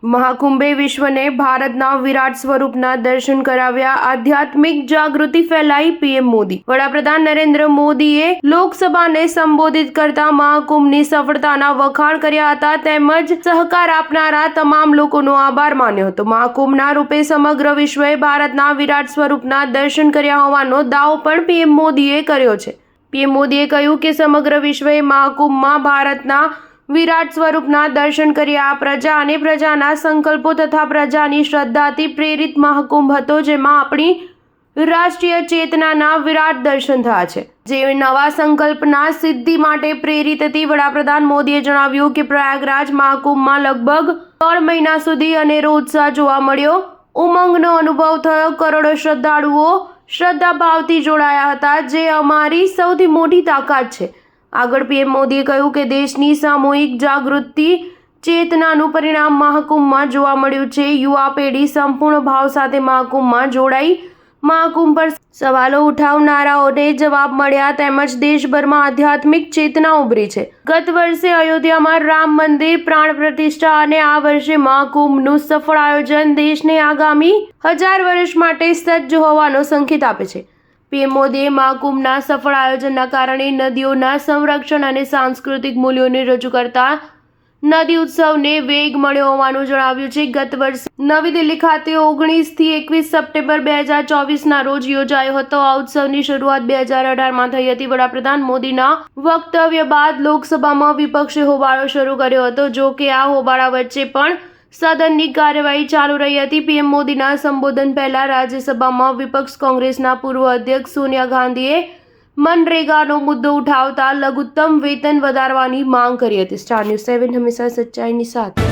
મહાકુંભે વિશ્વને ભારતના વિરાટ સ્વરૂપના દર્શન કરાવ્યા, આધ્યાત્મિક જાગૃતિ ફેલાઈ પીએમ મોદી। વડાપ્રધાન નરેન્દ્ર મોદીએ લોકસભાને સંબોધિત કરતા મહાકુંભની સફળતાના વખાણ કર્યા હતા તેમજ સહકાર આપનારા તમામ લોકોનો આભાર માન્યો હતો। મહાકુંભના રૂપે સમગ્ર વિશ્વએ ભારતના વિરાટ સ્વરૂપના દર્શન કર્યા હોવાનો દાવો પણ પીએમ મોદીએ કર્યો છે। પીએમ મોદીએ કહ્યું કે સમગ્ર વિશ્વએ મહાકુંભમાં ભારતના વિરાટ સ્વરૂપના દર્શન કર્યા। પ્રજા અને પ્રજાના સંકલ્પો તથા પ્રજાની શ્રદ્ધાથી પ્રેરિત મહાકુંભ હતો, જેમાં આપણી રાષ્ટ્રીય ચેતનાના વિરાટ દર્શન થયા છે, જે નવા સંકલ્પના સિદ્ધિ માટે પ્રેરિત હતી। વડાપ્રધાન મોદીએ જણાવ્યું કે પ્રયાગરાજ મહાકુંભમાં લગભગ 3 મહિના સુધી અનેરો ઉત્સાહ જોવા મળ્યો, ઉમંગનો અનુભવ થયો। કરોડો શ્રદ્ધાળુઓ શ્રદ્ધાભાવથી જોડાયા હતા, જે અમારી સૌથી મોટી તાકાત છે। આગળ પીએમ મોદીએ કહ્યું કે દેશની સામૂહિક જાગૃતિ ચેતનાનું પરિણામ મહાકુંભમાં જોવા મળ્યું છે। યુવા પેઢી સંપૂર્ણ ભાવ સાથે મહાકુંભમાં જોડાઈ મહાકુંભ પર સવાલો ઉઠાવનારાઓને જવાબ મળ્યા તેમજ દેશભરમાં આધ્યાત્મિક ચેતના ઉભરી છે। ગત વર્ષે અયોધ્યામાં રામ મંદિર પ્રાણ પ્રતિષ્ઠા અને આ વર્ષે મહાકુંભનું સફળ આયોજન દેશને આગામી 1000 વર્ષ માટે સજ્જ હોવાનો સંકેત આપે છે। પીએમ મોદીએ મહાકુંભના સફળ આયોજનના કારણે નદીઓના સંરક્ષણ અને સાંસ્કૃતિક મૂલ્યોને રજૂ કરતા નદી ઉત્સવને વેગ મળ્યો હોવાનું જણાવ્યું છે। ગત વર્ષે નવી દિલ્હી ખાતે 19 થી 21 સપ્ટેમ્બર 2024ના રોજ યોજાયો હતો। આ ઉત્સવની શરૂઆત 2018માં થઈ હતી। વડાપ્રધાન મોદીના વક્તવ્ય બાદ લોકસભામાં વિપક્ષે હોબાળો શરૂ કર્યો હતો, જો કે આ હોબાળા વચ્ચે પણ સદનની કાર્યવાહી ચાલુ રહી હતી। પીએમ મોદીના સંબોધન પહેલા રાજ્યસભામાં વિપક્ષ કોંગ્રેસના પૂર્વ અધ્યક્ષ સોનિયા ગાંધીએ મનરેગાનો મુદ્દો ઉઠાવતા લઘુત્તમ વેતન વધારવાની માંગ કરી હતી। સ્ટાર ન્યૂઝ 7 હંમેશા સચ્ચાઈની સાથે।